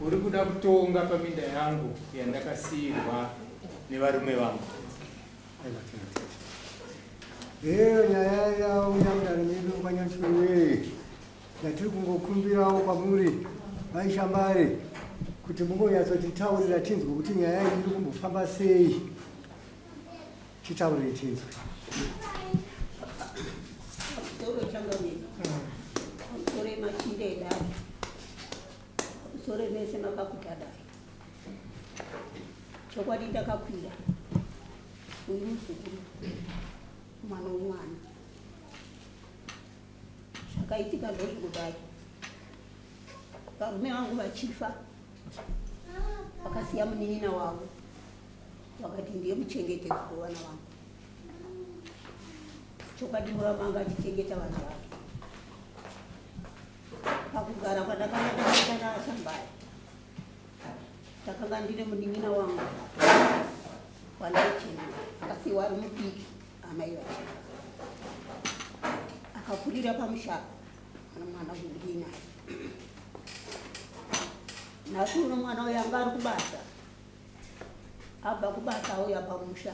uri kuda kutonga paminda yangu yandakasiyirwa nevarume vangu. nyaya yaunyaudare medu kwanyasuwe yatiri kungokumbirawo kwamuri vaishambare kuti mungonyatsotiitaurira tinzwe kuti nyaya iyi iri kumbofamba sei. Titaurire tinzwe. Sore machinde dai. Sore mese makakuta dai. Chokwadi ndakakwira. Uyu musukuru. Mwana womwana. Zvakaitika ndozvikudai. Varume vangu vachifa. Vakasiya munin'ina wavo. Vakati ndiye muchengetedzi wevana vangu. Chokwadi muramanga achichengeta vana vake. Pakugara kwandakanga ndakanga asambaya. Ndakanga ndine munin'ina wangu. Wandaichena. Akasiyiwa ari mudiki amai vachifa. Akakurira pamushaka. Mwana kudii naye. Nhasi uno mwana uyo anga ari kubasa. Abva kubasa auya pamusha.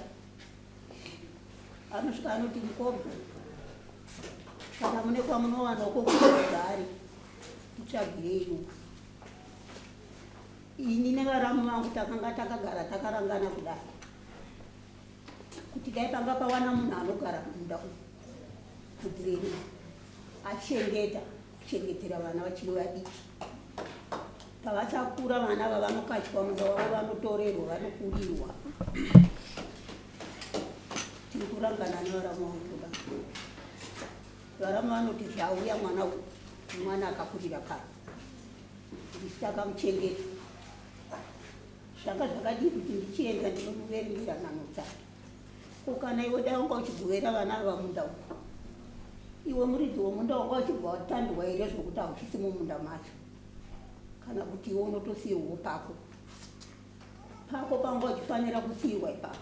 Anosvika anoti mukobva. Kana mune kwamunowanako kugari. Mutsvagirei. Ini nevaramu vangu takanga takagara takarangana kudai. Kuti dai panga pawana munhu anogara mumunda umu. Kutireni. Achengetera vana vachiri vadiki. Pavachakura vana ava vanokatywa munda wavo vanotorerwa vanokurirwa. Tiri kurangana nevaramu vangu kudai. Varamu vanoti zvauya mwana akakurira kare. Ndisi takamuchengeta. Zvanga zvakadii kuti ndichienda ndinomuverengera nhano dzake. Kana iwe dai wanga uchigovera vana ava munda umu. Iwe muridzi womunda wanga uchibva watandwa here zvokuti hauchisi mumunda macho. Kana kuti iwe unotosiyirwawo pako. Pako panga uchifanira kusiyirwa ipapo.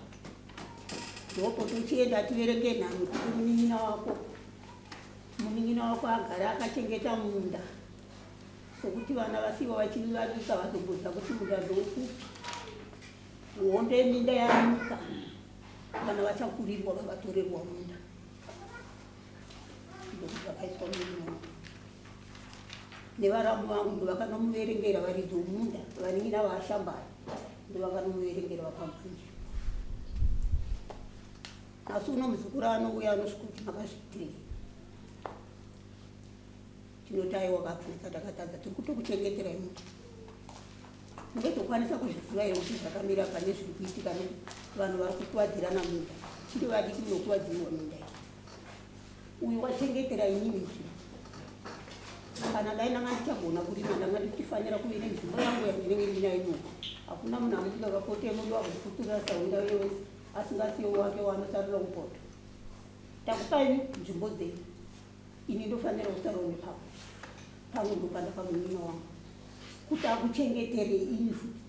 Ndopo tochienda tiverenge nhano kuti munin'ina wako agara akachengeta munda. Sokuti vana vasiyiwa vachiri vadika vazombodza kuti munda ndoukupi. Hondo yeminda yamuka. Vana vachakurirwa vakatorerwa munda. Ndokuzvakaiswa munin'ina wangu. Nevaramu vangu ndovakanomuverengera varidzi vomunda. Vanin'ina vaashambara ndovakanomuverengera vakamhanje. Asi uno muzukuru anouya anosvika kuti makazvitirei. Tinoti aiwa wakapfunika takatadza tiri kutokuchengeterai muti. Mungezokwanisa kuzviziva here kuti zvakamira pane zviri kuitika vanhu vari kukuwadzirana munda. Chiri vadiki munokuwadzirwa munda. Uyu wachengetera inini zvino. Kana dai ndanga ndichagona kurima ndanga ndichifanira kuve nenzvimbo yangu yandinenge ndinayo ino. Hakuna munhu amutika kapote mundo akukutura sawira wese asingasiyo wake wanosarira kupoto. Takupai nzvimbo dzenyu. Ini ndofanira kusarawo nepapo. Pamwe ndopanda pamunin'ina wangu. Kuti akuchengetere ini futi.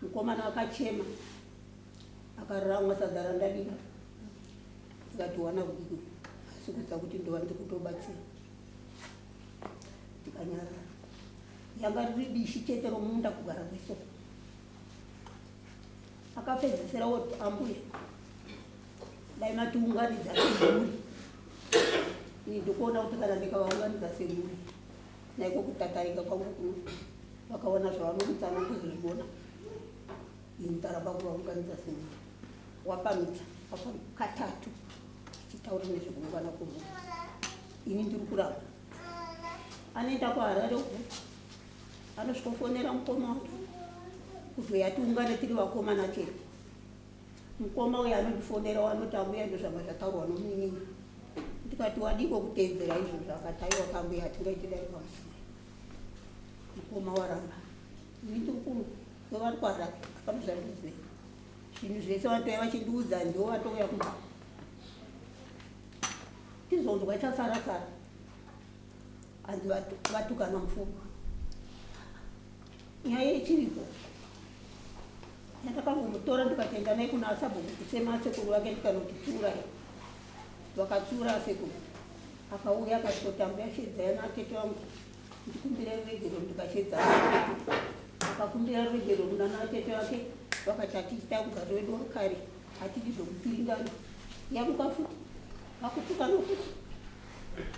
Mukomana akachema. Akararama sadza randabika. Tikati wana kudii. Asi kuziva kuti ndova ndiri kutobatsira. Tikanyarara. Yanga riri bishi chete romunda kugara kweso. Akapedzisira oti ambuya. Dai matiunganidza semhuri. Ini ndikuona kuti kana ndikavaunganidza semhuri. Naiko kutatarika kwangu kuno. Vakaona zvavanokutsana kuzvibona. Ini taramba kuvaunganidza semhuri. Wapamita. Katatu. Chitaura nezvekuungana kwemhuri. Ini ndiri kuramba. Anoenda kuHarare uko. Anosvikofonera mukoma wake. Kuti yatiungane tiri vakomana chete. Mukoma uyu anondifonera wanoti ambuya ndozvanga zvataurwa nomunin'ina. Tikati wadiko kuteedzera izvozvo akataiwa kambuya tingaite dai pamusina. Mukoma waramba. Ini ndiri kuno vari kuHarare apanozvandizive. Zvinhu zvese vanotouya vachindiudza ndiwo vatouya kuno. Tizonzwa chasara-sara. Hanzi vatukana mupfungwa. Nyaya ichiripo. Ndakamutora ndikatenda naye kuna Sabhuku semasekuru vake ndikanoti tsuurai. Vakatsura sekuru. Akauya akatotambira shedza yana atete vangu. ndikumbira rugero ndikachedza akakumbira rugero kuna natete wake wakati atichita ugaro wedu wakare hatidi zvokupirindana yamuka futi akutukana futi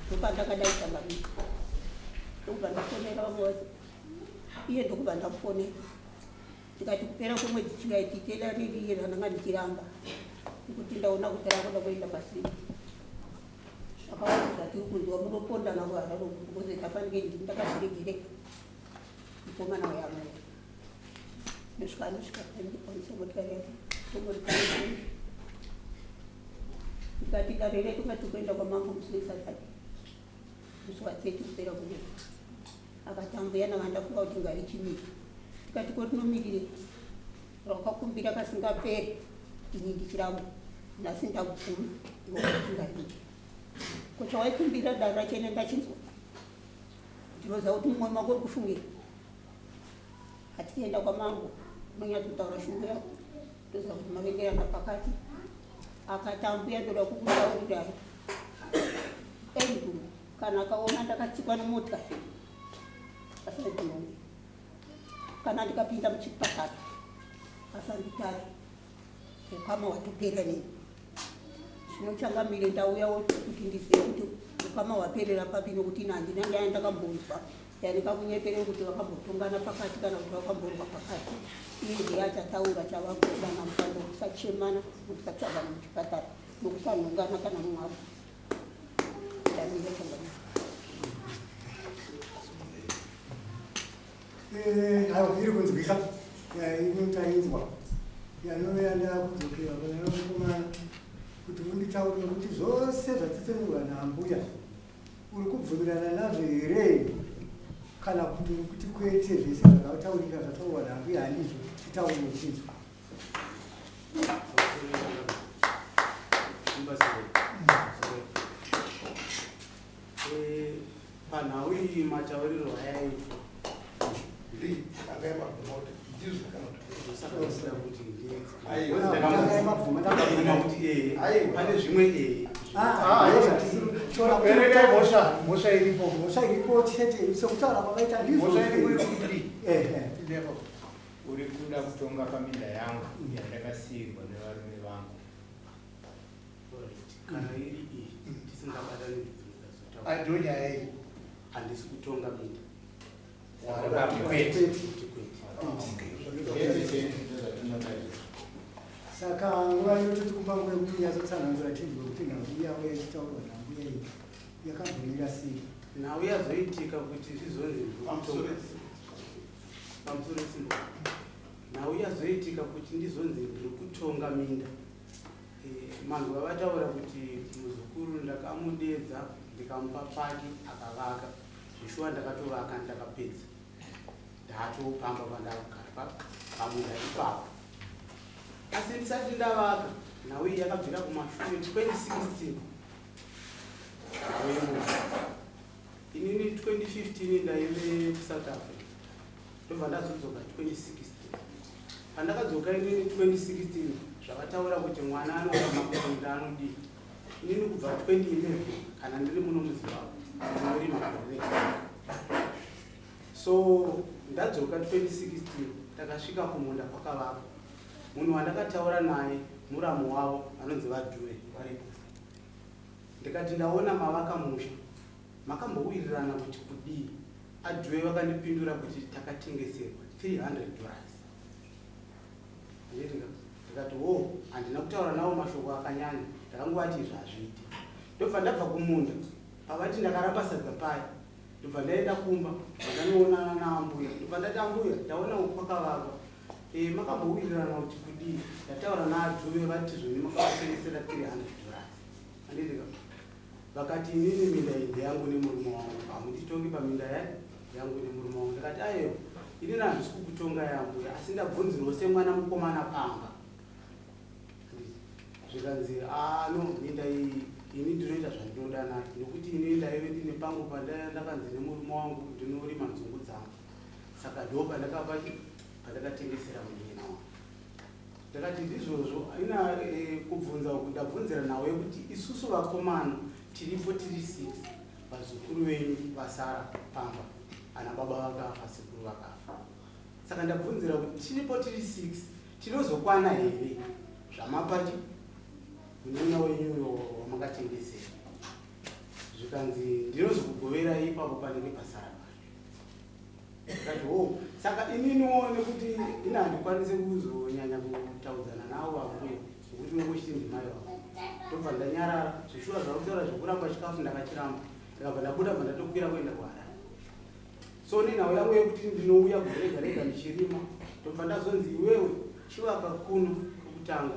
ndopandakadaisa ngami ndokubva ndafonera vamwe vose iye ndokubva ndafonera ndikati kupera kwemwedzi chikaiti tenda ririye randanga ndichiramba nekuti ndaona kuti rakuda kuenda pasini akawakuza tiri kunzwa munopondana kuhararo because tafanike ndini ndakazviregereka mukomana wayamai ndosvika ndikwanisa motikari yake tomotikari ndikati dare redu ngati kuenda kwamangu musi wesatade musi watseti kupera kunyika akatambuya navandafunga kuti ngarichimira tikati kotinomirirei rakakumbira kasingaperi ini ndichiramba nhasi ndaguma ngokutingarimira kuchawaikumbira dare rachene ndachinzwa ndinoziva kuti mumwe mako uri kufungira hatienda kwamangu manyatutaura shungu yako toziva kuti mavenderana pakati akatambuya ndoda kukutaurirai endu kana akaona ndakatsikwa nemotikari asaidinoni kana ndikapinda muchipatara asanditari ukama watopera nini zvinochangamire ndauyawo kuti ndizive kuti ukama hwaperera papi nokuti nandina ndaya ndakambonzwa yanikakunyepere kuti vakambotongana pakati kana kuti vakamborwa pakati iye ndiye achataura chavakodana mukando kusachemana nokusatsagana muchipatara nokusanhongana kana mumwavu damire changamire hayo iri kunzwika inotainzwa yanoyanda kudzokera pananokomana kuti munditaurire kuti zvose zvatitsemurwa nambuya uri kubvumirana nazvo here kana kuti uri kuti kwete zvese zvakataurika zvataurwa nambuya handizvo titaurire chinzwa panhau iyi matauriro ayaitwa pane zvimwe mhosva iripo chete sekutaura kwavaita uri kuda kutonga paminda yangu yandakasiyirwa nevarume vangu kana iri iyi tisingabatani adonyaya iyi handisi kutonga minda saka nguva yototi kumangu yekuti yatsotsanangura tinzwe kuti nhau yavo yachitaurwa nambuya iyi yakambomira sei nhau yazoitika kuti zvizonzi pamusoro simba nhau yazoitika kuti ndizonzi ndiri kutonga minda manhu vavataura kuti muzukuru ndakamudedza ndikamupa paki akavaka zvishuwa ndakatovaka ndakapedza ndatopamba pandakagara pamunda ipapo asi ndisati ndavaka nhau iyi yakabvira kumashure 2016 inini 2015 ndaive kusouth africa ndobva ndazodzoka 2016 pandakadzoka inini 2016 zvavataura kuti mwana anoda makunda anodii inini kubva 2011 kana ndiri muno muzimbabwe ndinori makore so ndadzoka 2016 takasvika kumunda kwakavaka munhu wandakataura naye muramu wavo vanonzi vadhure varipo ndikati ndaona mavaka musha makambowirirana kuti kudii adhure vakandipindura kuti takatengeserwa $300 ndikati wo handina kutaura navo mashoko akanyanya ndakangovati zvazviiti ndobva ndabva kumunda pavati ndakaramba sadza paya ndobva ndaenda kumba ndanoonana naambuya ndobva ndati ambuya ndaona kwakavakwa makambowirirana kuti kudii ndataura naadhuve vati zvoni makatengesera $300 andidika vakati inini minda iyi yangu nemurume wangu hamunditongi paminda yangu nemurume wangu ndikati ayewo inini handisi kukutonga yambuya asi ndabvunzirwo semwana mukomana pamba zvikanzi no minda iyi ini ndinoita zvandinoda nayo nokuti ini ndaive ndine pangu pandakanzi nemurume wangu ndinorima nzungu dzangu saka ndo pandakatengesera munyina wangu ndakati ndizvozvo aina kubvunza uku ndabvunzira nawe kuti isusu vakomana tiripo tiri 6 vazukuru venyu vasara pamba ana baba vakafa sekuru vakafa. Saka ndabvunzira kuti tiripo tiri 6 tinozokwana here zvamapati munyanya wenyuyo wamakatengesera. Zvikanzi ndinozokugovera ipapo panenge pasara. Ndikati saka ininiwo nekuti ina handikwanise kuzonyanya kutaudzana nawo ambuya zvokuti unongochiti ndimai wavo. Ndobva ndanyarara zvishuwa zvakutaura zvokuramba chikafu ndakachiramba. Ndikabva ndabuda bva ndatokwira kuenda kuHarare. So nenhau yangu yekuti ndinouya kuzorega rega ndichirima, ndobva ndazonzi iwewe chivaka kuno kwekutanga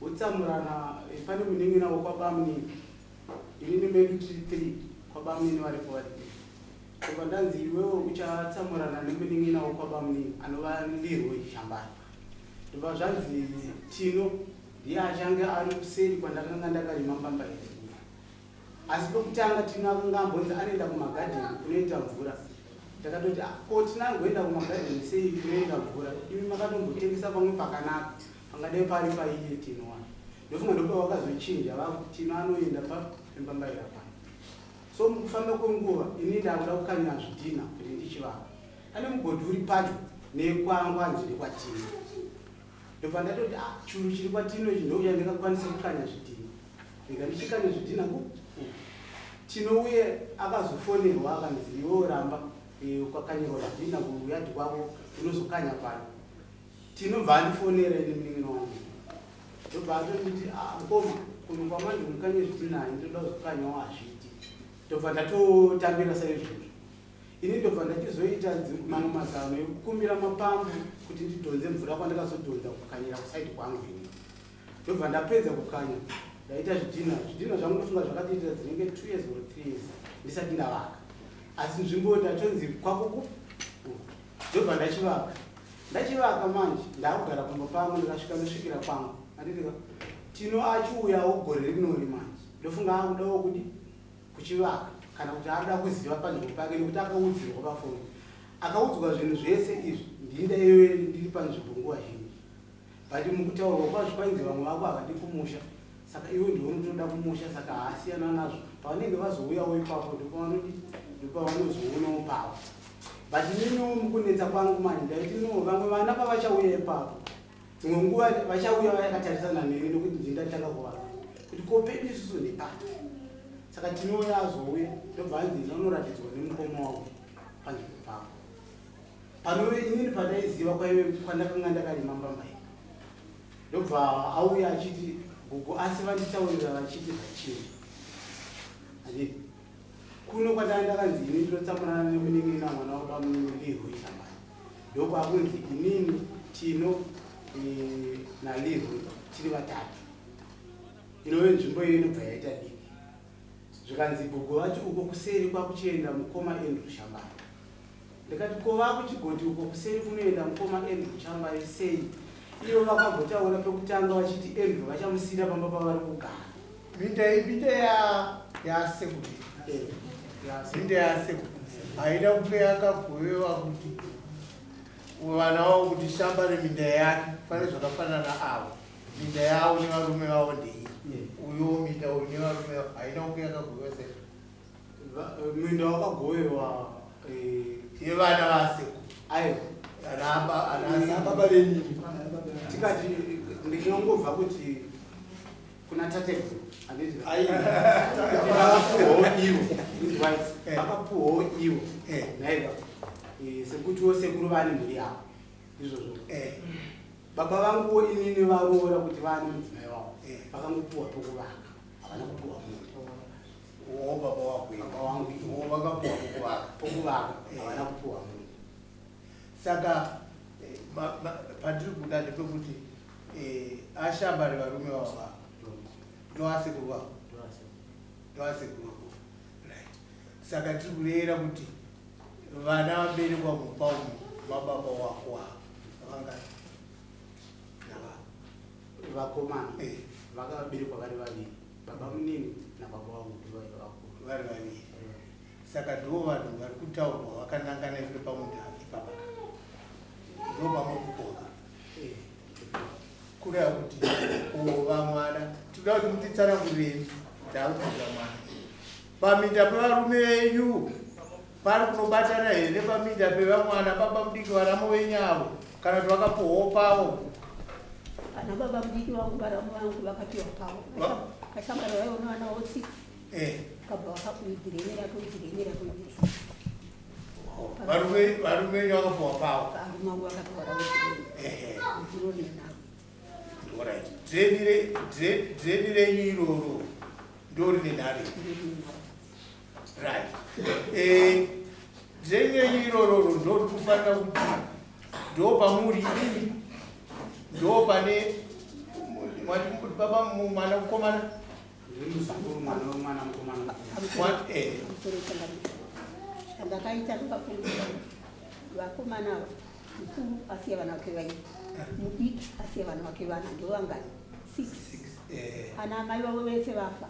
wotsamurana pane munin'ina wokwabamunini. Inini medu tiri 3 kwabamunini varipo vari. Ndobva ndanzi iwewe uchatsamurana nemunin'ina wokwabamunini anova Lirwe Shambani. Ndobva zvanzi Tino ndiye achange ari kuseri kwandakanga ndakarima mbamba idzi. Asi pekutanga Tino akanga ambonzi anoenda kumagadheni kunoita mvura. Ndakatoti ko tinangoenda kumagadheni sei kunoenda mvura, imi makatombotengesa pamwe pakanaka pangadai pari paiye Tino wani. Ndofunga ndopa wakazochinja vakuti Tino anoenda pembambaira pano. So mukufamba kwenguva ini ndakuda kukanya zvidhina kuti ndichivaka. Ane mugodhi uri padyo nekwangwanzi nekwatino. Ndobva ndatoti churu chiri kwatino ichi ndouya ndingakwanisa kukanya zvidhina. Ndikandichikanya zvidhina Tino uye akazofonerwa akanzi iwewe ramba ukakanyirwa zvidhina kuyadhi kwako unozokanya pano. Tinobva andifonera ine munin'ina wangu. Ndobva atonditi mukoma kuno kwamanje mukanye zvidhina ndoda kuzokanyawo hazviti. Ndobva ndatotambira saizvozvo. Ini ndobva ndachizoita mamwe mazano ekukumbira mapambu kuti ndidhonze mvura kwandakazodhonza kukanyira kusaidi kwangu ini. Ndobva ndapedza kukanya ndaita zvidhina zvangu ndofunga zvakatoita dzinenge 2 years or 3 years ndisati ndavaka. Asi nzvimbo ndatonzi kwako ndobva ndachivaka manje ndakugara pamba pangu ndikasvika ndosvikira kwangu. Andidika Tino achiuyawo gore rinori manje ndofunga akudawo kudi kuchivaka kana kuti arida kuziva panzvimbo pake nekuti akaudzirwa pafoni. Akaudzwa zvinhu zvese izvi ndinda iwe ndiri panzvimbo nguva zhinji. But mukutaurwa kwazvo kwainzi vamwe vako havadi kumusha. Saka iwe ndiwe unotoda kumusha, saka haasiyana nazvo. Pavanenge vazouyawo ipapo ndopavanozoona pavo. But ininiwo mukunetsa kwangu manje ndaiti no vamwe vana pavachauya ipapo dzimwe nguva vachauya vakatarisana neni nokuti ndindatanga kuvaka kuti kopedu isusu ndepata. Saka Tinoya azouya ndobva anzi ndinonoratidzwa nemukoma wangu panzvimbo pako. Panove inini pandaiziva kwaive kwandakanga ndakarima mbambai. Ndobva auya achiti gogo asi vanditaurira vachiti zvachii. Handiti kuno kwandakanzi inini ndinotsamurana nemunin'ina mwana wabamuLirwe Shambani. Ndokwakunzi inini Tino naLirwe tiri vatatu. Inove nzvimbo iyo inobva yaita diki. Zvikanzi gogo vacho uko kuseri kwakuchienda mukoma Andrew Shambani. Ndikati ko vakuchigoti uko kuseri kunoenda mukoma Andrew Shambani sei? Ivo vakabvotaura pekutanga vachiti Andrew vachamusira pamba pavari kugara. Minda yasekuru. Minda yasekuru. Haida kupe yakagovewa kuti vana vavo kuti Shambani minda yake pane zvakafanana avo. Minda yavo nevarume vavo ndei. Uyo minda uyu nevarume vavo haina kupe yakagovewa sei. Minda wakagovewa yevana vasekuru. Aiwa. Ana baba venyu. Tikati ndinongobva kuti kuna tatekuru handiti vakapuwawo ivo naida sekutiwo sekuru vane mhuri yavo izvozvo. Baba vanguwo inini varoora kuti vane mudzimai wavo vakangopuwa pokuvaka havana kupuwa munhu. Baba vangu vakapuwa pokuvaka havana kupuwa munhu. Saka pandiri kuda ndepekuti aShambani varume vavo ndovasekuru vavo ndovasekuru vavo. Saka tiri kureyera kuti vana vaberekwa mupa umu mababa wako vangani vakomana vakaberekwa vari vaviri, baba munini nababa vangu vari vaviri. Saka ndo vanhu vari kutaurwa vakanangana ife pamudhaki papa ndo vamwe kukoka kureva kuti ova mwana tinoda kuti mutitsanangureni ndakuudza mwana paminda pevarume venyu pari kunobatana here nepaminda pevamwana baba mudiki varamo venyavo kana kuti vakapohwo pavo ana baba mudiki wangu varamo vangu vakapiwa pavo kashangana vaivo nevana vavo 6 kabva vakakuidziremera kuidziremera varume venyu vakapohwa pavo varume vangu vakapiwa ravo dzeni renyu iroro ndorine nhare right dzeni renyu irororo ndori kufanira kuti ndo pamuri ndo pane baba mwana mukomana ndakaita ndokafundira vakomana mukuru asiya vana vake vaini mudiki asiya vana vake vana ndovangani 6 ana amai vavo vese vafa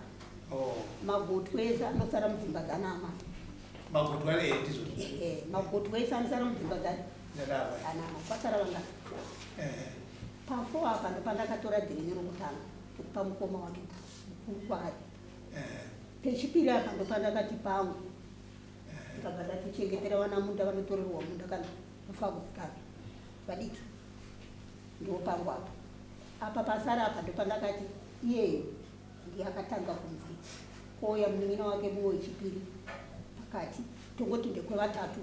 magotu ese anosara mudzimba dzana amai magotu ese anosara mudzimba dzana anama kwasara vangani pafo apa ndopandakatora dhirenyu rokutanga ndokupa mukoma wake mukuru kwaari pechipiri apa ndopandakati pangu ndikabva ndatichengetera vana munda vanotorerwa munda kana vafa kusikana vadiki ndopangu apa apa pasara apa ndopandakati iyeyo ndiye akatanga kunzi kouya munin'ina wake mumwe wechipiri pakati tongoti ndekwevatatu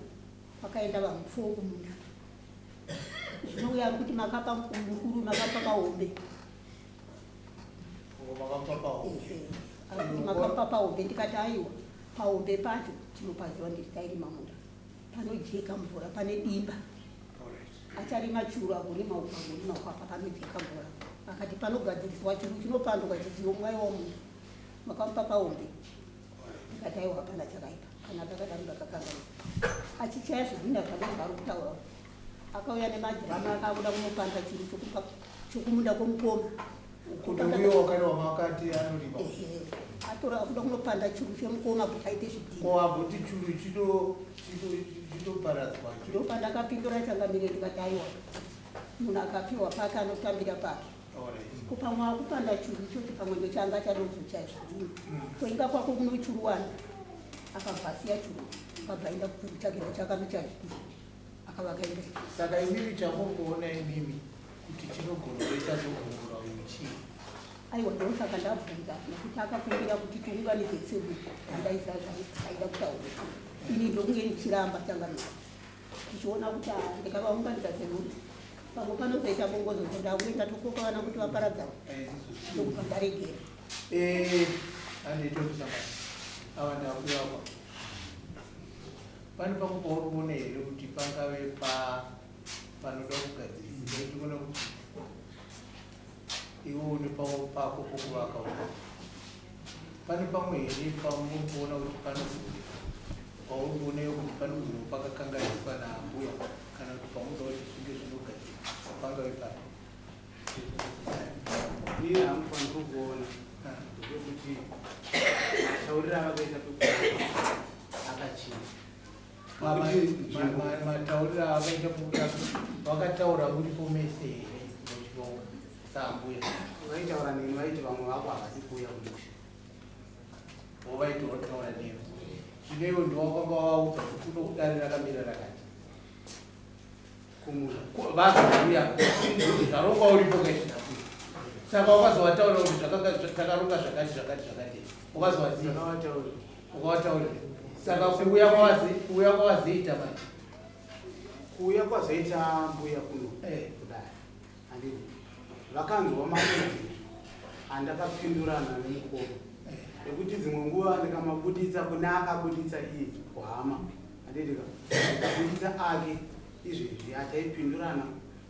vakaenda vanhu 4 kumunda zvinouya kuti makapa mukuru makapa pahombe makapa pahombe ndikati aiwa pahombe pacho tinopaziva nditairima munda panojeka mvura pane dimba acharima churu agorima ukagorima kwapa panojeka mvura akati panogadziriswa churu chinopandwa chichiomwaiwa munda makamupa pahombe ndikati aiwa hapana chakaipa kana kakadaro ndakakanganisa achichaya zvidhina zvadenga ari kutaura akauya nemajirama akabuda kunopanda chiri chokumunda kwomukoma kuti uyo wakati wamakati anorima atora akuda kunopanda churu chemukoma kuti aite zvidhina koabuti churu chitoparadzwa ndopanda akapindura changamire ndikati aiwa munhu akapiwa pake anotambira pake kupamwe akupanda churu ichocho pamwe ndochanga chadozochaya zvidhina kuinga kwako kuno churu 1 akabvasiya churu akabvaenda kuchuru chake ndachakanocha zvidhina akavakaenda saka imimi chambomboona imimi kuti chinogona kuita zogungura uyu chii aiwa ndosaka ndabvunza nekuti akakumbira kuti tiunganidze tsegu andaiza zvaida kutaura ini ndokunge ndichiramba changamira tichiona kuti ndikavaunganidza semuti pamwe panozoita bongozo ndauye ndatokoka vana kuti vaparadzana ndokubva ndaregera anditokusamba ava ndakuyakwa pane pamwe paurikuona here kuti pangave panoda kugadzirisa tiona kuti iwe une pamwe pako pokuvaka pane pamwe here pamukuona kuti paurikuoneyo kuti panogona pakakanganiswa naambuya kana kuti pamuda kuti zvinge zvinogadzirisa pangave pano iye hamufaniri kuona ndekuti taurira vakaita akachina matauriro avaita kuda vakataura muripo mese here muchivongo sambuya vaitaura nini vaiti vamwe vako havasi kuuya kumusha wovaiti vataura nevo zvino ivo ndovakanga vaupa kuti kunoudare rakamira rakati kumura vazobuya kuti zvarongwa uripo kaizvinakuya saka wakazovataura kuti takaronga zvakati ukazovazia ukavataurira saka kuuya kwavazoita manje kuuya kwazoita mbuya kuno kudai handii vakanzwa makuti handakapindurana nemukoma nekuti dzimwe nguva ndikamabuditsa kune akabuditsa iye kuhama handidika akabuditsa ake izvezvi ataipindurana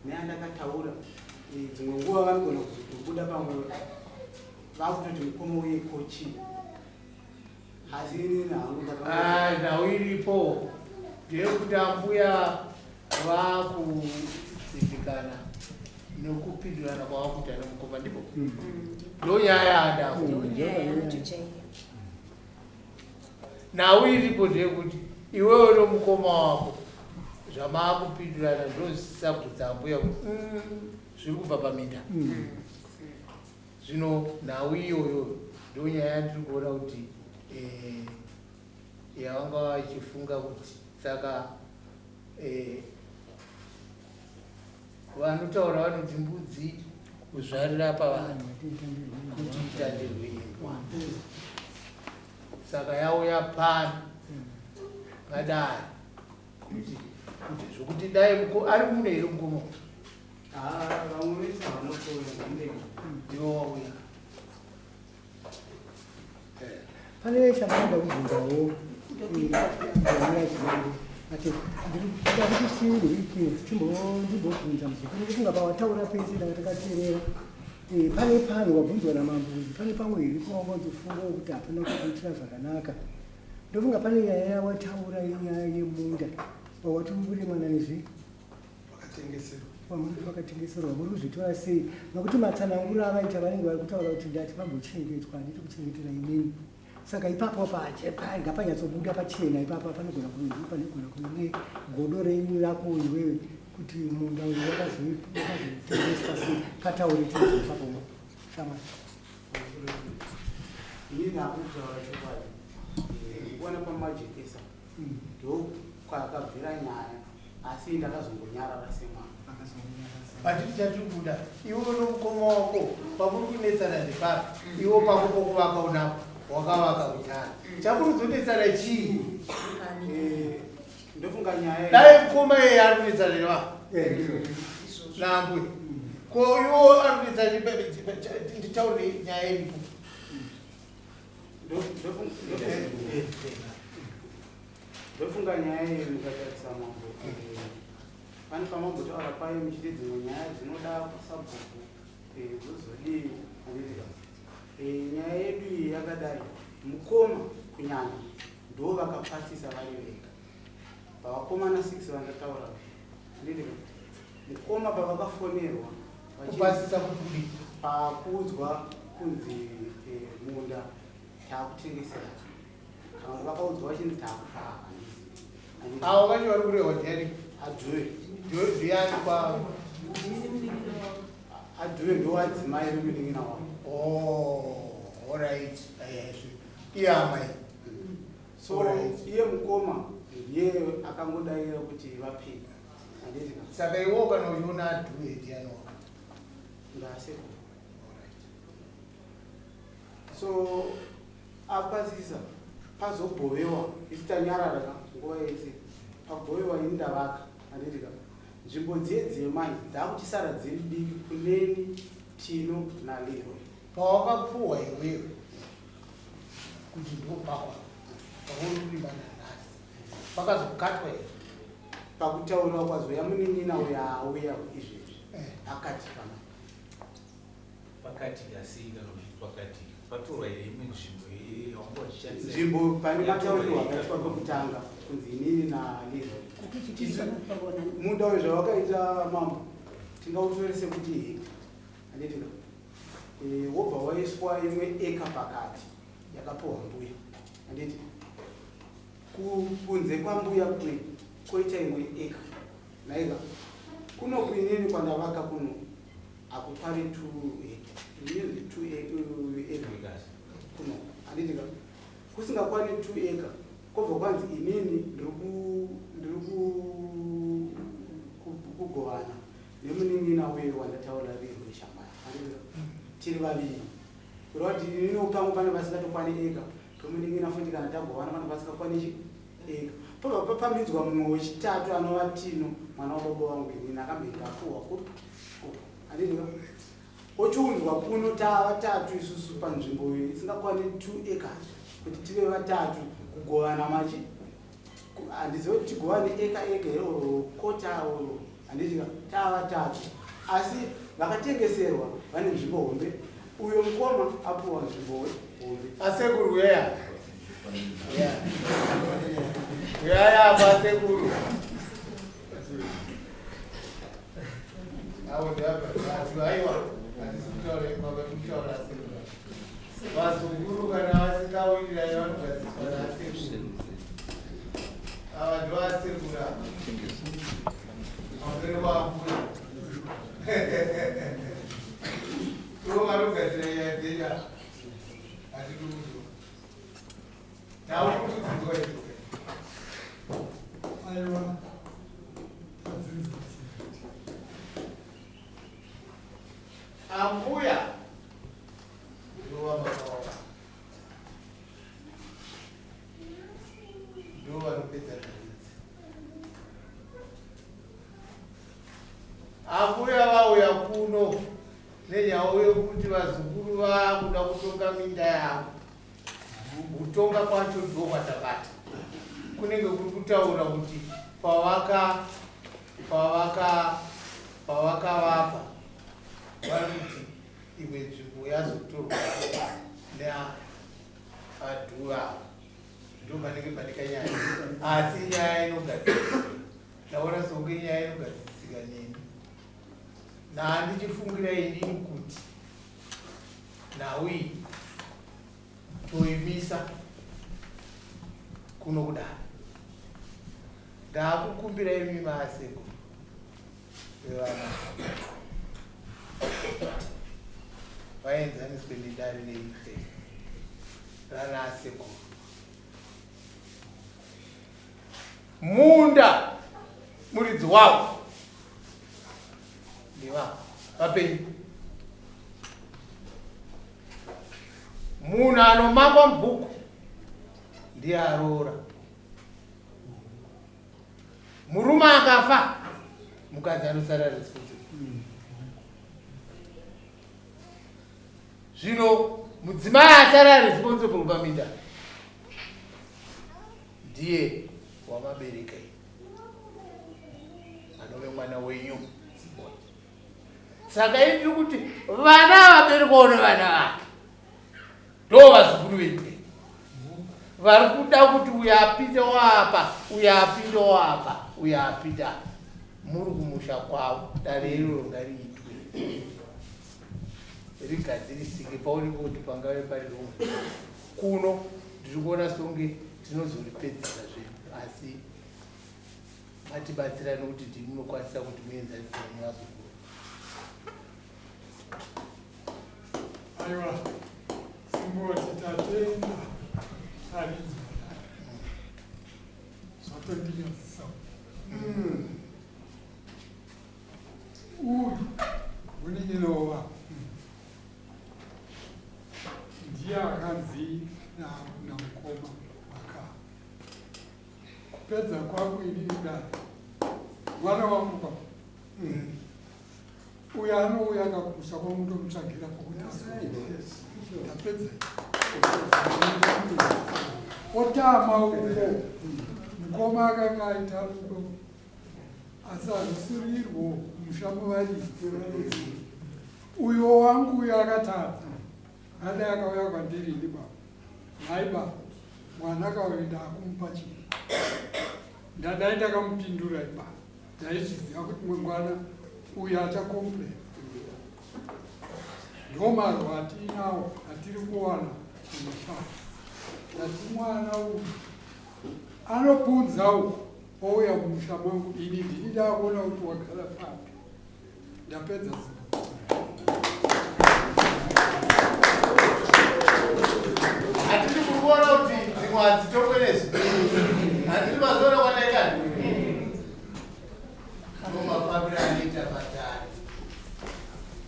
neandakataura dzimwe nguva vanogona kuzotobuda pamwe vakutoti mukoma uye kochii asi inini hangu nhau iripo ndeyekuti ambuya vakuzivikana nekupindurana kwavakuita nemukoma ndipo ndonyaya andako nhau iripo ndeyekuti iwewe nomukoma wako zvamaakupindurana ndozisabvudza ambuya kuti zviri kubva paminda zvino nhau iyoyo ndonyaya ndiri kuona kuti yavanga vachifunga kuti saka vanotaura vanoti mbudzi kuzvarira pavanhu kuti itandirwe imbwa. Saka yauya pano padare kuti zvokuti dai ari mune iri mukomo vamwe vese vanotoya ndiwo wauya. pane chandinoda kubvunzawo ati ndikuti chinhu iki ndimbobvunza muzukuru kufunga pawataura pese takateerera pane pano wabvunzwa namambudzi pane pamwe iripo wangonzofunga kuti hapana kukuitira zvakanaka. Ndofunga pane nyaya yawataura inyaya yemunda wawati uri mwananizvi vakatengeserwa muri kuzvitora sei nokuti matsananguro avaita vanenge vari kutaura kuti ndati pambochengetwa handiti kuchengetera inini. Saka ipapo ngapanyatsobuda pachena ipapo panogona kunge godo renyu rako iwewe kuti munda uyu wakazotengeswa sei pataure tizo ipapo shama. inini hakutaura chokwadi kuona pamajekesa ndo kwakabvira nyaya asi ndakazongonyarara semwana. Hatiti chatubuda iwe nomukoma wako pakuri kunetsana nepapi iwo pako pokuvaka unapo wakavaka utano chakuruzonetsana chii? Ndofunga nyaya dai mukoma yeye ari kunetsana nevanhu nambwe ko iwo ari kunetsana nditaure nyaya iripo. ndofunga nyaya iyo ndikatarisa mambo pane pamambotaura payo michite dzimwe nyaya dzinoda kusabhuku dzozodii handitika nyaya yedu iyi yakadai mukoma kunyanya ndo vakapasisa vari vega pavakomana 6 vandataura handitika mukoma pavakafonerwa kupasisa kuti pakuudzwa kunzi munda taakutengesera kana vakaudzwa vachinzi taakutaa avo vacho vari kurehwa ndiani? adhuwe ndo wadzimai vemunin'ina wavo. Alright, iye amai. So iye mukoma ndiye akangodaira kuti vapedza handitika. Saka iwo kana uchiona adhuwe ndiani wako? Ndasekuru. So apasisa pazobhovewa isitanyarara nguva yese pabhovewa indavaka handitika nzvimbo dzedzemanje dzakuchisara dziri diki kuneni tino nalero pawakapfuwa iwewe kuti ndopakwa pakurimana nhasi pakazokatwa here pakutaura kwazoya munin'ina uyauya izvezvi akati kana pakati asika pakati patorwa here imwe nzvimbo nzvimbo pane mataurirwa akaitwa pekutanga kunzi inini nalero munda uyu zvawakaita mambo tingautorese kuti heka handitika wobva waiswa imwe eka pakati yakapiwa mbuya handiti kunze kwambuya koita imwe eka naika kuno kuinini kwandavaka kuno akukwari 2 eka kuno handitika kusingakwani 2 eka kobva kwanzi inini ndiri kugovana nemunin'ina weyo wandataura rirwe shambaya handika tiri vaviri kureva kuti inini upangu pane vasingatokwani eka tomunin'ina futi kana tagovana pane vasingakwani eka pobva papambidzwa mumwe wechitatu anova Tino mwana wababa vangu inini akambenge apuhwa handitika ochiunzwa kuno tavatatu isusu panzvimbo isingakwani 2 acres kuti tive vatatu kugovana machi handiziva kuti tigovane eka oro kota oro handitika tavatatu asi vakatengeserwa vane nzvimbo hombe uyo mukoma apuhwa nzvimbo hombe asekuru weya yayapa asekuru aiwa vazukuru kana vasingawirira vanogadziswa naasekuru ava ndoasekura mavere wambuya ivo vanogadzira nyaya dzenyu hatikuuzo Aiwa. Ambuya ndowa makawa ndowa rupedza dzidzi. Ambuya vauya kuno nenyaya yekuti vazukuru vakuda kutonga minda yavo. Kutonga kwacho ndo kwatabata. Kunenge kuri kutaura kuti pavakavapa vari kuti imwe nzvimbo yazotorwa neadhu avo. Ndo panenge pane kanyaya, asi nyaya inogadzirwa. Ndaona songe nyaya inogadzirika neni. Nandichifungira inini kuti nhau iyi toimisa kuno kudaro. Ndakukumbira imi maaseko vevana vaenzaniswe nedare reIsrael rana aseko. Munda muridzi wavo ndevavo vapenyu. Munhu anomangwa mubhuku ndiye aroora. Murume akafa mukadzi anosara responsible. Zvino mudzimai asara responsible paminda ndiye wamabereka anove mwana wenyu. Saka iri kuti vana vaberekwa nevana vake ndo vazukuru venyu vari kuda kuti uyapinda wapa uyapinda wapa uyapinda. Muri kumusha kwavo dare iroro ngariitwe rigadzirisike paoneke kuti pangave pari romwe. Kuno ndiri kuona songe tinozoripedzisa zvedu, asi matibatsira nokuti ndinokwanisa kuti muenzanisire nevazukuru. Aiwa. Simboti tatenda. Arizwa. Zvotondinyatsisa. Uyu uninyenova ndiye akanzi namukoma waka kupedza kwangu ini kudai mwana wangu kwa uyu anouya akakusha kwamutomutsvagira pokuti tapedza otama uko mukoma akanga aita rudo asi hazvisirirwo mushamuvarisi. Uyo wangu uyo akatadza adai akauya kwandiri ini baba naiba mwana akauenda akumupa chinhu ndadai ndakamupindura iba ndaichiziva kuti mwana uyu achakomplena. Ndo marwa atinawo atiri kuwana kumusha ndati mwana uyu anobvunza uko ouya kumusha mangu ini ndini ndakuona kuti wagara papi ndapedza zivo. Hatiri kuona kuti dzimwe hadzitokwerezi. Hatiri mazoona kwanaikani. Mumafambiro anoita matara.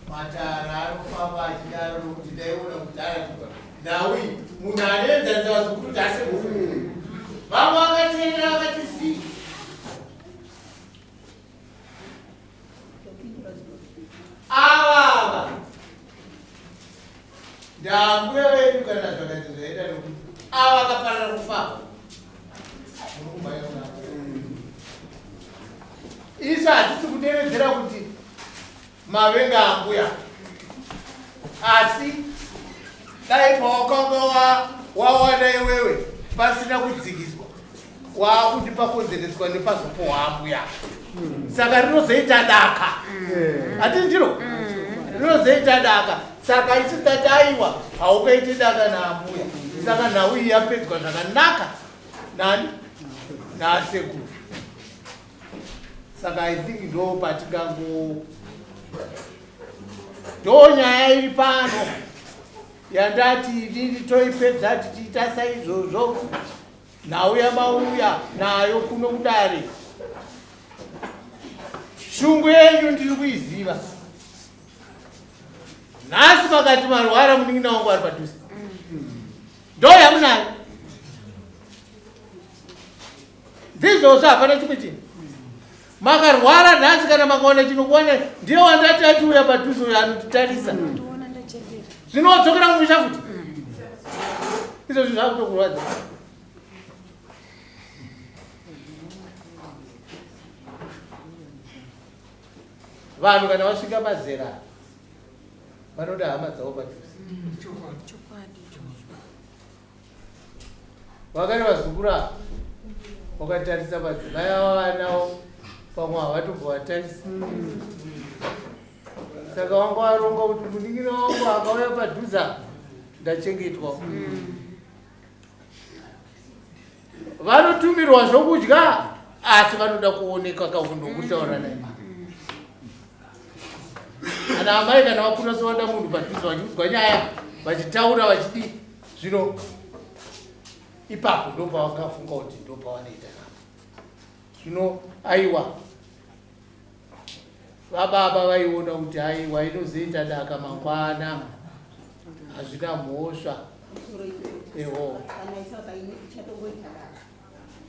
Matara anofamba achidaro nokuti ndaiona kudhara nhau iyi munhu anoenzanisa vazukuru kuti asekuru. Vamwe vakateerera vakati zii. Ava ndambuya vedu kana zvakati zvaita nokuti ava vakaparara kufamba. Isu hatisi kutevedzera kuti mavenga ambuya, asi dai pawakanga wawana iwewe pasina kudzikiswa waakuti pakonzereswa nepazopohwa ambuya. Saka rinozoita daka. Hati ndiro rinozoita daka. Saka isu tataiwa haukaiti daka naambuya. Saka nhau iyi yapedzwa zvakanaka nani naasekuru. Saka I think ndo patikango ndo nyaya iri pano yandati inini toipedza tichiita saizvozvo nauya mauya nayo kuno kudare shungu yenyu ndiri kuiziva nhasi makati marwara munin'ina wangu ari padhuze ndo yamunayo ndizvozvo hapana chimwe chinhu makarwara nhasi kana makaona chinokuwana ndiye wandati achiuya padhuze uyo anotitarisa zvinodzokera kumusha futi izvozvo zvakutokurwadza vanhu kana vasvika mazera vanoda hama dzavo padhuze vakati vazukura wakatarisa madzimai avo vanawo pamwe havatombovantarisa saka wanga waronga kuti munin'ina wangu akauya padhuze ndachengetwa vanotumirwa zvokudya asi vanoda kuoneka kakundokutaura naye ana amai kana vakuna sowanda munhu padhuze vachiudzwa nyaya vachitaura vachidi zvino ipapo ndopavakafunga kuti ndopavanoita zvino aiwa vababa vaiona kuti aiwa inozoita daka mangwana hazvina mhosva eho kana isaka ine ichatongoita daka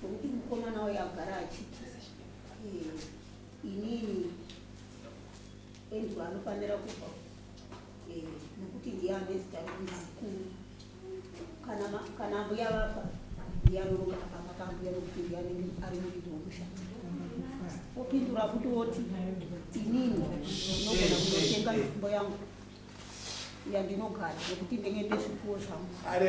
nokuti mukomana wayo agara achiti inini endu anofanira kupa nokuti ndiye ane zita rikuru kana mbuya vafa ndiye anoronga apanga kambuya nokuti ndiye anenge ari murindi womusha opindura futi woti inini ndinogona kunotenga mitombo yangu yandinogara nokuti ndenge ndezvipfuwo zvangu ari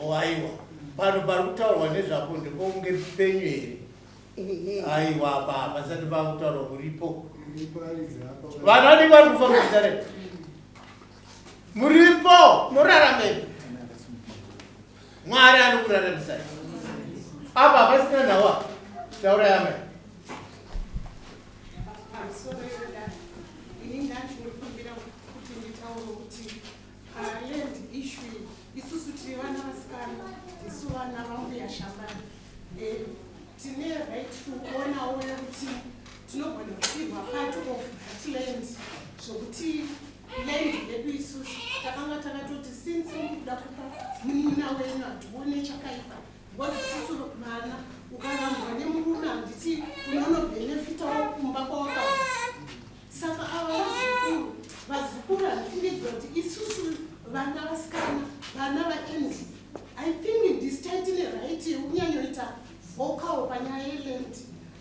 aiwa pano pari kutaurwa nezvako ndekonge penyu here aiwa apa pasati pakutaurwa muripo vanhu vanenge vari kufambisare muripo muraramei mwari anokuraramisai apa hapasina nhawa taura yamai isusu tiri vana vasikana isu vana vambuya shambani tine right kuonawo kuti tinogona kupirwa part of that land zvokuti land yedu isusu takanga takatoti since mukuda kupa munina wenyu hatione chakaipa because isusu vana ukarambwa nemurume handiti unonobhenefitawo kumba kwawakabva saka ava vazukuru handifungidzwa kuti isusu vana vasikana vana vaendi I think ndistate ine right yekunyanyoita vokawo panyaya yeland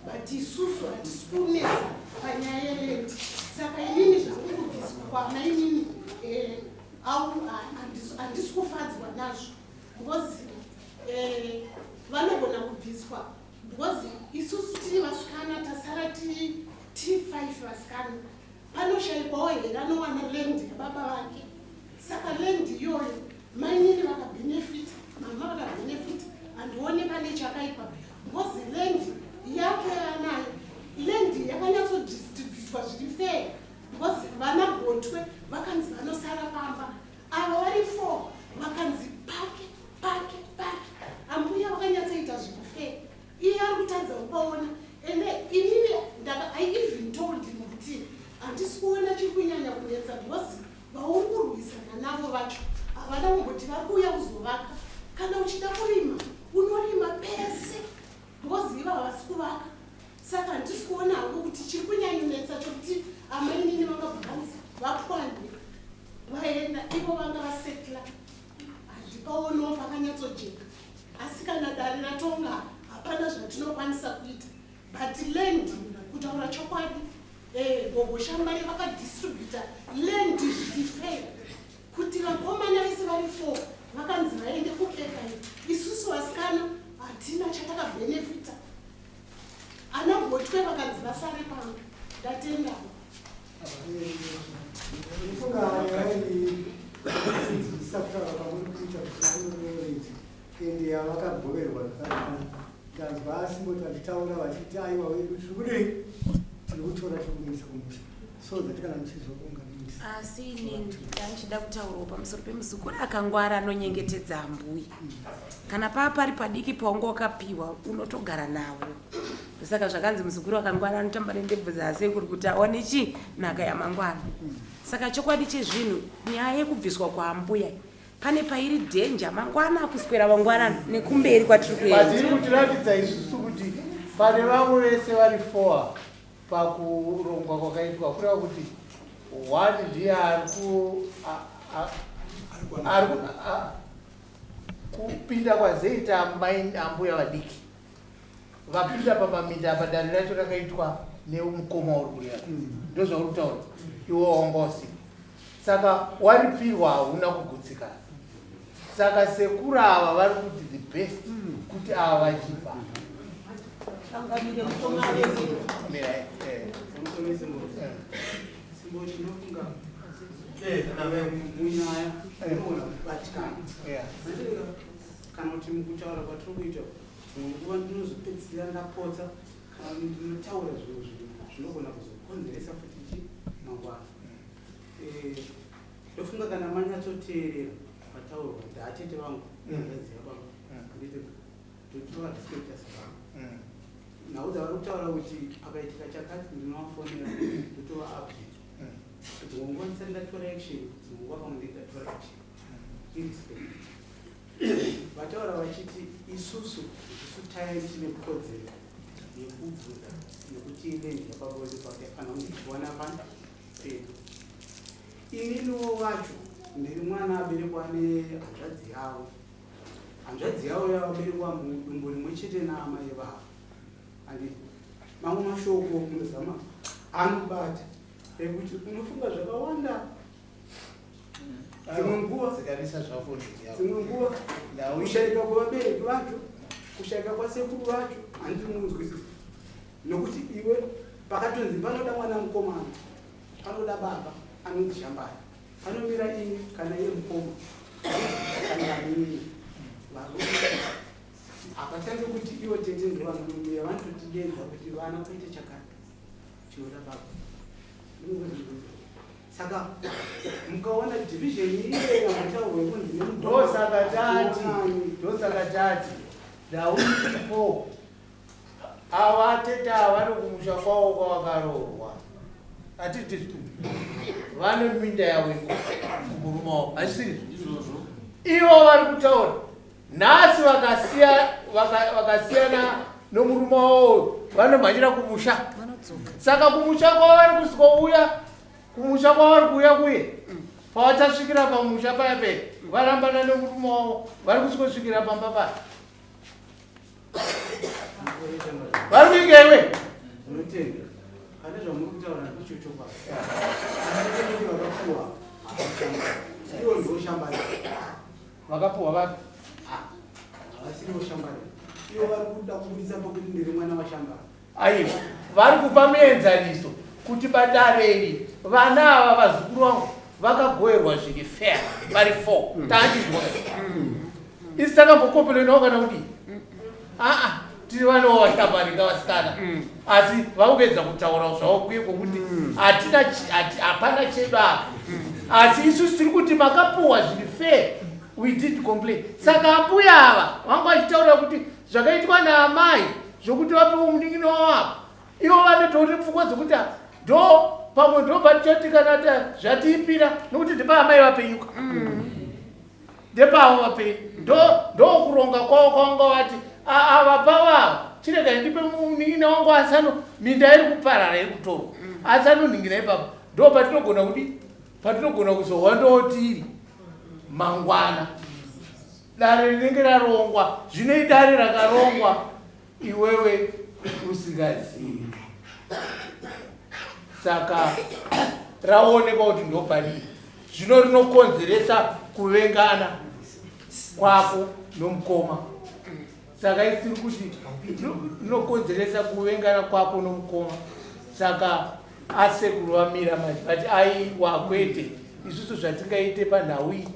but isusu hatisi kunetsa panyaya yeland saka inini zvakuri kubviswa kwama inini handisi kufadzwa nazvo because vanogona kubviswa because isusu tiri vasikana tasara tiri 5 vasikana panoshayikwawo here anowana land yababa vake saka land iyoyo mainini vakabhenefita mama vakabhenefita handione pane chakaipa because land yake anayo land yakanyatsodistributwa zviri fair because vana gotwe vakanzi vanosara pamba ava vari 4 vakanzi pake ambuya vakanyatsoita zviri fair iye ari kutadza kupaona ende inini I even told him kuti handisi kuona chiri kunyanya kunetsa because vauri kurwisana navo vacho havana kumboti vari kuuya kuzovaka kana uchida kurima unorima pese because iva havasi kuvaka saka handisi kuona hangu kuti chiri kunyanyonetsa chokuti amainini vakabhanzi vapwande vaenda ivo vanga vasetla handipaonawo pakanyatsojeka asi kana dare ratonga hapana zvatinokwanisa kuita but land kutaura chokwadi gogoshambari vakadistributa land zvirifair kuti vakomana vese vari 4 vakanzi vaende kukeka isusu vasikana hatina chatakabhenefita ana gotwe vakanzi vasare panga ndatendao ende yavakagoverwa tanzwa asimboti vachitaura vachiti aiwa wedu tiri kudei tiri kutora chokunisa kumusha so that kana muchizwa kunga kudzidzisa asi inini ndanchida kutaurawo pamusoro pemuzukuru akangwara anonyengetedza ambuya kana pari padiki paunge wakapiwa unotogara nawo. Saka zvakanzi muzukuru akangwara anotamba nendebvu dzasekuru kuti aone chi nhaka yamangwana. Saka chokwadi chezvinhu nyaya yekubviswa kwaambuya pane pairi dhenja mangwana kuswera vangwana nekumberi kwatiri kuenda. Patiri kutiratidza isusu kuti pane vamwe vese vari 4 pakurongwa kwakaitwa kureva kuti 1 ndiye ari kupinda kwazeita ambuya vadiki vapinda pamaminda padare racho rakaitwa neumukoma uri kurira ndozvauri kutaura iwo waongosi. Saka waripirwa hauna kugutsikana. Saka sekuru ava vari kuti the best kuti ava vachibva munyaya inogona kubatikana kana kuti mukutaura kwatiri kuita nguva ndinozopedzisira ndapotsa kana ndinotaura zvinhu zvinogona kuzokonzeresa futi chi mangwana. Ndofunga kana manyatsoteerera vataurwa ndaatete vangu aziva vangu anditi totova respectasi vangu nhau dzavari kutaura kuti pakaitika chakati ndinovafonera totova update kuti nguva ndisati ndatora action nguva pamwe ndatora action irespect. Vataura vachiti isusu tayari tine kodzero yekubvunza nekuti inendi yapabonde pakafana kuti tiwana pana pedu. Ininiwo vacho ndiri mwana aberekwa nehanzvadzi yavo. Hanzvadzi yavo yavaberekwa mudumbu rimwe chete naamai vavo. Anditi mamwe mashoko munozama anobata ekuti unofunga zvakawanda. Dzimwe nguva kushaika kwavabereki vacho, kushaika kwasekuru vacho handiri munzwisisa. Nokuti iwe pakatonzi panoda mwana mukomana, panoda baba anonzi Shambaya, panomira ini kana iye mukoma kana amini apatange kuti iwo tete ndovanomira vanototidedza kuti vana kuite chakati chinoda baba. Saka mukaona division iye yamataurwa kunzi ndosaka tati ndauripo ava tete ava nokumusha kwavo kwavakarorwa atiti vane minda yavo murume wavo asiri ivo vari kutaura nhasi vakasiyana nomurume wavo vanomhanyira kumusha. Saka kumusha kwavo vari kusvikouya kumusha kwavari kuuya kuye pavatasvikira pamusha paya pe varambana nemurume wavo vari kusvikosvikira pamba paya vari kuinga iwe unotenda pane zvamuri kutaura icho chokwadi vakapuwa iwo ndoshambara vakapuwa vapi havasiriwo shambara iwo vari kuda kubudisa pakuti ndiri mwana washambara. aiwa vari kupa muenzaniso kuti badareri vana ava vazukuru vangu vakagoverwa zviri fair vari 4 taandizwa isi takambokopelanawo kana kuti tiri vanawo vashambarika vasikana asi vakupedza kutaura zvavo kuye kwokuti hapana chedu apa asi isusu tiri kuti makapuwa zviri fair we did complain. Saka ambuya ava vanga vachitaura kuti zvakaitwa naamai zvokuti vapewo munin'ino wavo ivo vanotori pfungwa dzokuti ndo pamwe ndo patichatikana zvatiipira nokuti ndepaamai vapenyuka ndepavo vapenyu ndo kuronga kwavo kwavanga vati ava pavavo chiregai ndipe munin'ina wangu asano minda iri kuparara iri kutorwa asanonhingira ipapo ndo patinogona kuti patinogona kuzohwa ndotiri mangwana dare rinenge rarongwa zvino idare rakarongwa iwewe usingazivi. Saka raonekwa kuti ndopari zvino rinokonzeresa kuvengana kwako nomukoma. Saka isiri kuti rinokonzeresa kuvengana kwako nomukoma. Saka asekuru vamira mati aiwa kwete isusu zvatingaite panhau iyi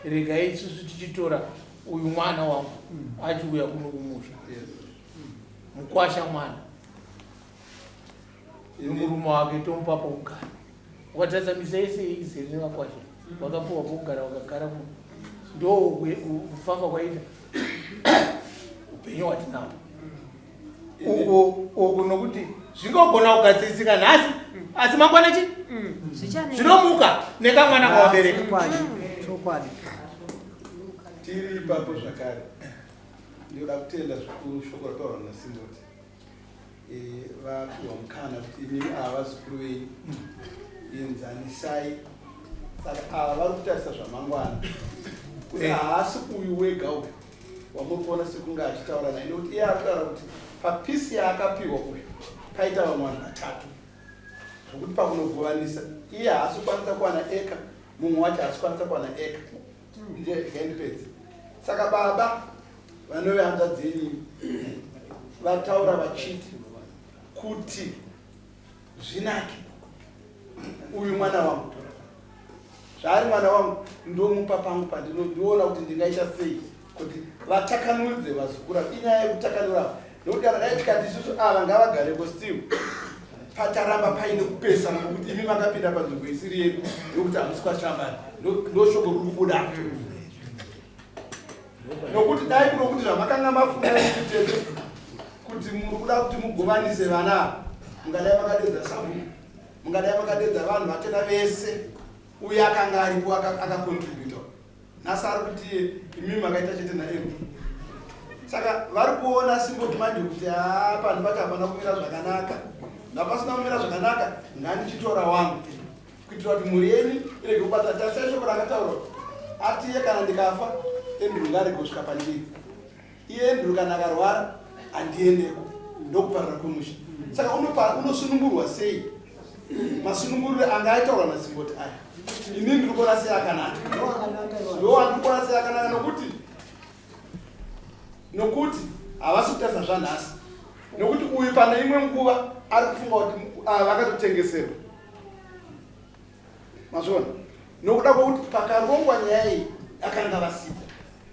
regai isusu tichitora uyu mwana wangu achiuya kuno kumusha mukwasha mwana nomurume wake tomupa paugara Wakataza misese izere nemakwasha. Wakapuwa kugara wakagara ndo kufamba kwaita. Upenyu watinawo. Uko nokuti zvingogona kugadzirisika nhasi asi mangwana chi? Zvinomuka nekamwana kawabereka. Chokwadi. Tiri ipapo zvakare. Ndinoda kutenda zvikuru shoko rataurwa naSimboti. Vapiwa mukana kuti inini ava vazukuru venyu enzanisai. Saka ava vari kutarisa zvamangwana. Kuti haasi uyu wega uyu wamuri kuona sekunge achitaura naye nekuti iye akutaura kuti papisi yaakapiwa uyu paita vamwe vanhu vatatu zvokuti pakunogovanisa iye haasi kukwanisa kuwana eka, mumwe wacho haasi kukwanisa kuwana eka. Ndipedze. Saka baba vanove hanzvadzi yenyu vataura vachiti kuti zvinake uyu mwana wangu zvaari mwana wangu ndomupa pangu pandinoona kuti ndingaita sei kuti vatakanudze vazukura. Inyaya yekutakanura nokuti kana dai tikati isusu ava ngavagareko still pacharamba paine kupesana nokuti imi makapinda panzvimbo isiri yedu nokuti hamusi kwashambani ndoshoko riri kubuda nokuti dai kunokuti zvamakanga mafunga kutete kuti muri kuda kuti mugovanise vana mungadai makadedza sabu mungadai makadedza vanhu vatenda vese uye akanga aripo akakontributa nhasi ari kuti imi makaita chete naero. Saka vari kuona Simboti manje kuti panhu pacho hapana kumira zvakanaka, napasina kumira zvakanaka ngandichitora wangu kuitira kuti mhuri yenyu irege kubata. Tasai shoko rakataurwa ati iye kana ndikafa Andrew ngarege kusvika pandiri, iye Andrew kana akarwara handiendeko ndokuparira kwemusha. Saka unosunungurwa sei? Masununguriro anga aitaurwa naSimboti aya inini ndiri kuona sei akanaka, ndo andiri kuona sei akanaka nokuti havasi kutarisa zvanhasi nokuti uyu pana imwe nguva ari kufunga kuti vakatotengeserwa mazvona nokuda kwokuti pakarongwa nyaya iyi akanga vasipa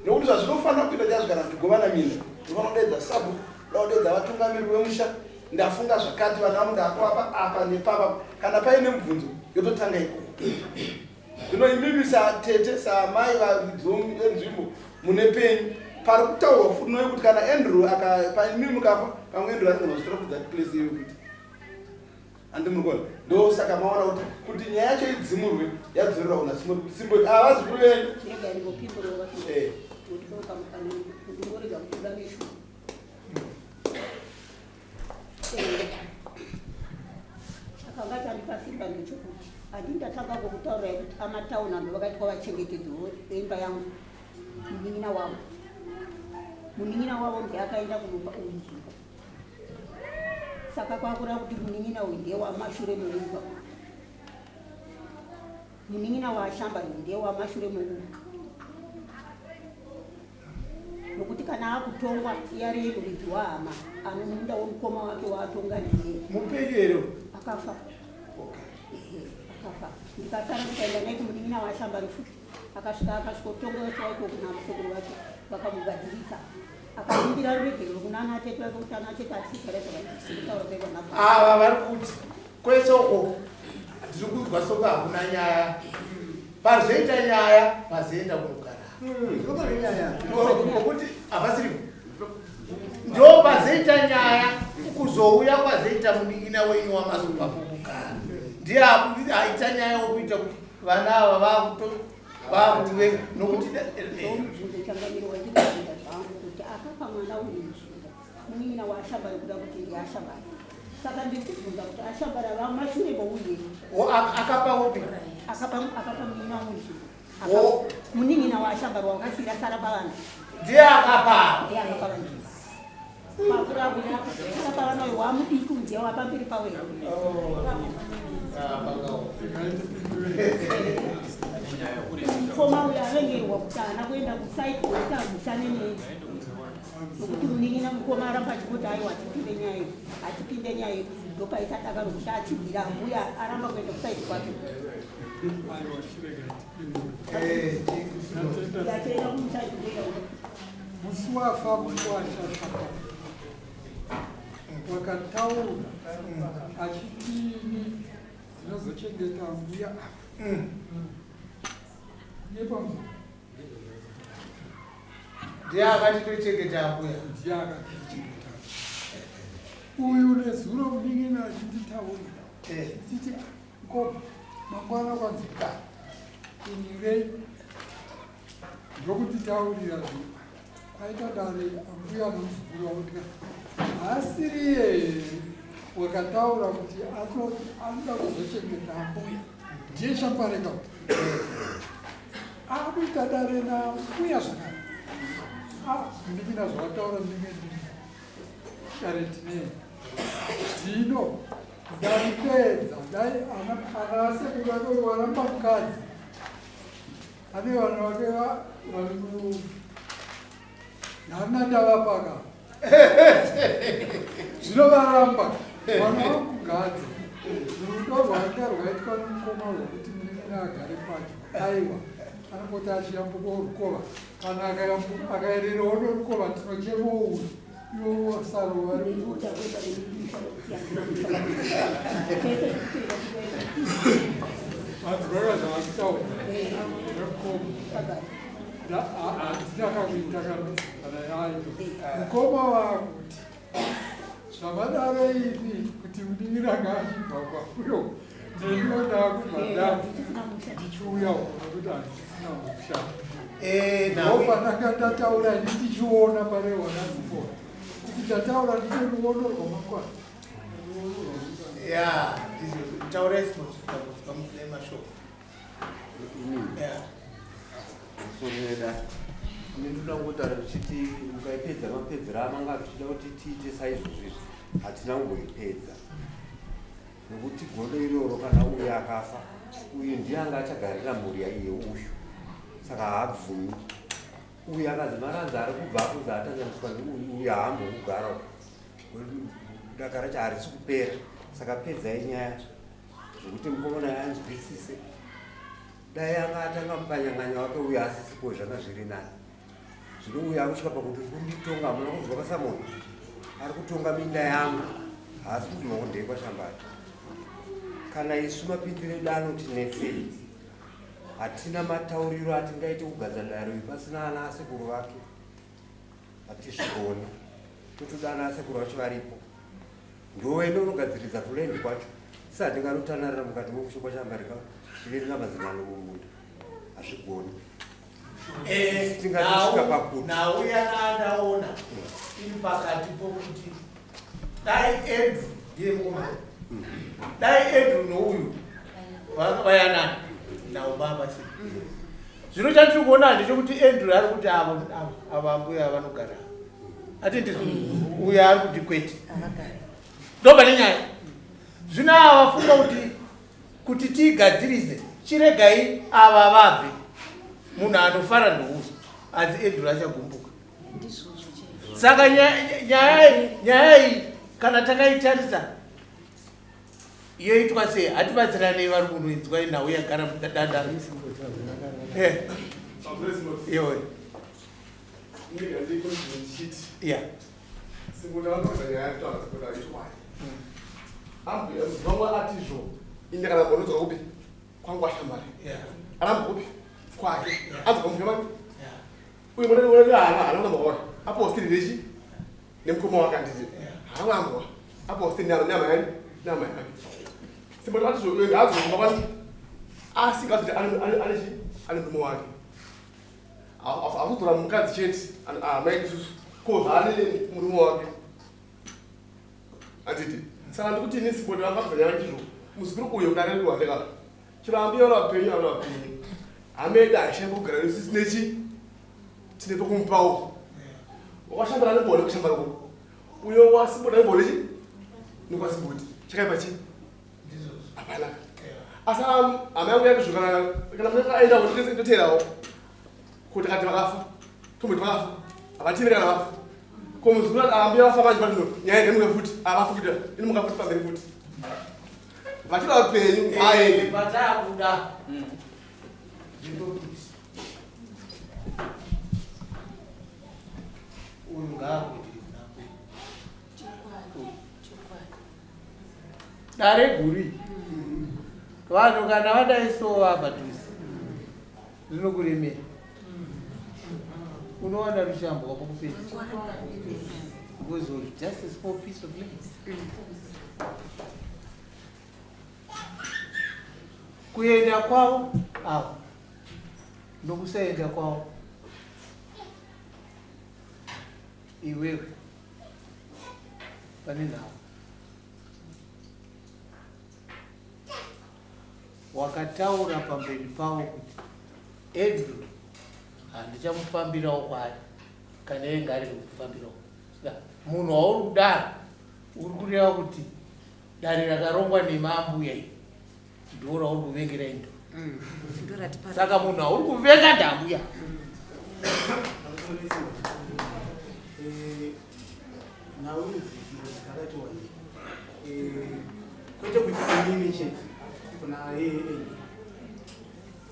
nokuti zvazvinofanira kuita chazvigara ndigovana mina ndinofanira kudedza sabu da kudedza vatungamiriri vemusha ndafunga zvakati vana vangu ndakuapa apa nepapa kana paine mubvunzo yototanga ikoko. Zvino imimi satete samai venzvimbo mune penyu pari kutaurwa futi noyekuti kana Andrew paimimi mukafa pamwe Andrew ari ngozvitora kuti that place iyo kuti handi murikona ndo saka maona kuti nyaya yacho idzimurwe yadzorera kuna Simboti avazukuru venyu. Akanga chandipasimba ndechokuti handindatanga ngokutaura kuti amatauni ando vakaitwa vachengetedzi veimba yangu munin'ina wavo ndiye akaenda kunopa unzvimbo. Saka kwakura kuti munin'ina uyu ndiye wamashure meuva, munin'ina waashambari ndiye wamashure meuva, nokuti kana akutongwa iyari yemuridzi wahama anomunda womukoma wake waatonga ndiye mupenyero akafa. Akafa ndikasara ndikaenda naye kumunin'ina waashambari futi akasvika akasvikotongoeswa ikoko namusekuru wake vakamugadzirisa akarumbira ruregerero kuna ana atete vake kuti ana atete atigara zvakataura pevana ava vari kuti kwese uko tiri kunzwa soko hakuna nyaya pazoita nyaya pazoenda kunogara nokuti havasiri ndo pazoita nyaya kuzouya kwazoita munin'ina wenyu wamazupapo kugara ndiye aita nyaya wokuita kuti vana ava vakutive nokuti changamiro wandikaita zvangu kuti akapa mwana uyu munin'ina waashambari kuda kuti ndiye ashambari. Saka ndiri kubvunza kuti ashambari ava mashure mouye akapa upi akapa munin'ina uyu munin'ina waashambari wakasira sara pavana ndiye akapa vanhu pakura vana uyu wamudiki ndiye wapamberi pawena mufoma uyu avengerwa kuti haana kuenda kusaiti wekuti agusane neni nokuti munin'ina mukoma aramba achingoti aiwa hatipinde nyaya yedu hatipinde nyaya yedu ndopaita daka rokuti atsigira mbuya aramba kuenda kusaiti kwake yateenda kumusaiti kuenda musi wafa muwashashaka wakataura achiti zvinozochengeta mbuya nepamusoro ndiye akatitochengeta mbuya ndiye akatichengeta uyu nezuro munin'ina achinditaurira achiti ko mangwana kwanzika inirei ndokutitaurira zvinhu kwaita dare ambuya nomuzukuru wakutika haasiriye wakataura kuti anoda kuzochengeta mbuya ndiye chambareka akuita dare nambuya zvakare ndikina zvavataura ndinge dare tinei zvino ndaipedza dai ana sekuru vake varamba mukadzi ane vanhu vake vari nhana ndavapaka zvinovaramba mwana wakugadza rudo rwake rwaitwa nomukoma rwokuti munin'ina agare kwacho aiwa anopota achiyambuka rukova kana akaererawo norukova tinochemouyu iwo saro vari madzivaka zvavakutaura handitakakuita kana yayo mukoma vakuti zvavadaro ivi kuti munin'ina ngaachibva kwakuyo ndinoda kubva ndichiuya nokuti handisina kushanda ofanaka ndataura ndichiona parewana zipora kuti ndataura ndineruono rwamangwana taura isipotipamufule mashoko soreda ndoda kungotaura tichiti mukaipedza mapedzero amanga tichida kuti tiite saizvozvizvi hatina kungoipedza nokuti godo iroro kana uyu akafa uyu ndiye anga achagarira mhuri yaiye uyu saka haabvumi uyu akazi maranza ari kubva kunzi atanganiswa neuyu haambo kugara daka racho harisi kupera saka pedzai nyaya zvokuti mukomana anzwisise dai anga atanga mukanyanganya wake uyu asisipo zvanga zviri nani zvino uyu akusvika pakuti kunditonga hamuna kuzwa pasamoni ari kutonga minda yangu haasi kuzwawo ndekwa shambati kana isu mapindiro dano tinetsei hatina matauriro atingaite kugadza dare uyu pasina ana asekuru vake hatizvigoni totoda ana asekuru vacho varipo ndowende unogadziridza kulendi kwacho isati nganotanarira mukati mokushokwa chambarika tiverenga mazinano mumunda hazvigoni tingatisvika pakuti nauya naandaona iri pakati pokuti dai edru ndiye mukomana dai edru nouyu vayanani naubaba se zvino chandiri kuona ndechekuti edru ari kuti ava mbuya vanogara ati uyu ari kuti kwete ndobva nenyaya zvino ava vafunga kuti tigadzirise chiregai ava vabve munhu anofara ndouso asi edru achagumbuka saka nyaya iyi kana takaitarisa yoitwa sei hatibatsiranei vari kundoinzwa nhau yagara mudadaro vamwe atizvo ine kana bonodzoka kupi kwangu ashamari aramba kupi kwake adzoka mufemani uye munehana unambawa apostiri nechi nemukoma wake anditi haangambwa apostiri nama yani nama yake simboti atizvo adzoka kwani asingazoti anechi ane mumo wake akudzora mukadzi chete maikisusu kozvaane murume wake anditi saka ndikuti ini simboti vakabvanyana ndizvo muzukuru uyo kudarerwa ndekaka chirambiya rapenyu ari rapenyu hameda haishange kugara nesu tinechi tine pekumupawo wakashambira nebhole kushambara ko uyo wasimboti nebhole chi nokwasimboti chakaipa chi hapana asi hama yangu yake zvokana kana munenge aenda ndoterawo kuti kati vakafa tomboti vakafa havatine kana vafa ko muzukuru ahambiya vafa manje patino nyaya ngemuke futi avafa kuita ini mukafuti pamberi futi vachida upenyu aende patakuda ndinokuti uyu ngaakuti dare guri vanhu kana vadaisova padhuze rinokuremera unowana rushambo wako kupedza because of just a small piece of land. Kuenda kwavo avo nokusaenda kwavo iwewe pane nhavo wakataura pamberi pavo kuti Andrew handichamufambirawo kwari kana enge ari kufambirawo munhu wauri kudaro uri kureva kuti dare rakarongwa nemambuya iyi ndo rauri kuvengera indo saka munhu hauri kuvenga ndambuya kwete kuti inini chete kuna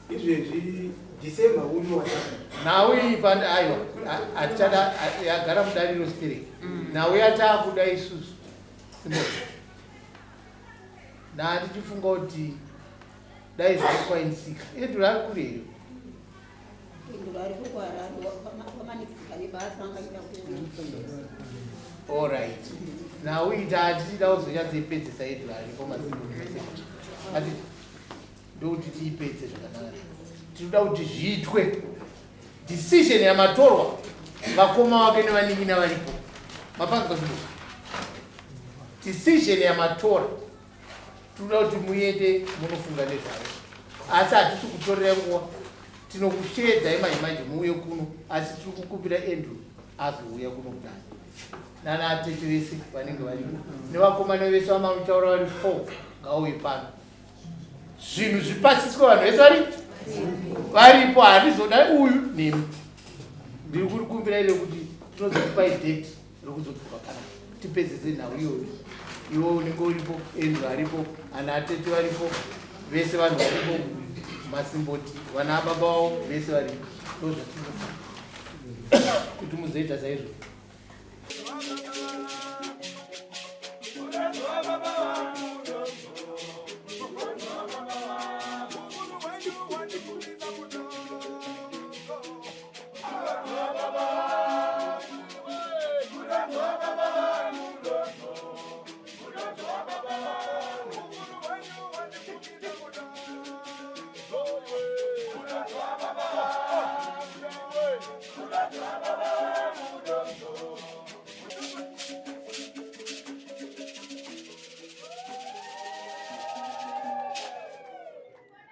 izvezvi December uri wataka nawe ipanda aiwa atichada yagara mudariro spirit nawe yatakuda isusu simbo na ndichifunga kuti dai zviri kwainsika edu rari kureyo alright nawe ita atichida kuzonyatsepedzesa edu ariko masimbo ati ndokuti tiipedze zvakanaka tinoda kuti zviitwe decision yamatorwa vakoma wake nevanin'ina varipo mapanzwa zvinhu decision yamatora tinoda kuti muende munofunga nezvaro asi hatisi kutorera nguva tinokushedzai manje muuye kuno asi tiri kukupira Andrew azouya kuno kudai nana atete vese vanenge varipo nevakomana vese vamamutaura vari 4 ngauye pano zvinhu zvipasiswe vanhu vese varipo hatizoda uyu nemi ndiri kurikumbira ile kuti tinozokupai date rokuzodzoka kana tipedzese nhau iyoyo iwo unenge uripo Andrew aripo ana atete varipo vese vanhu varipo masimboti vana baba vavo vese varipo ndozvatinoda kuti muzoita saizvo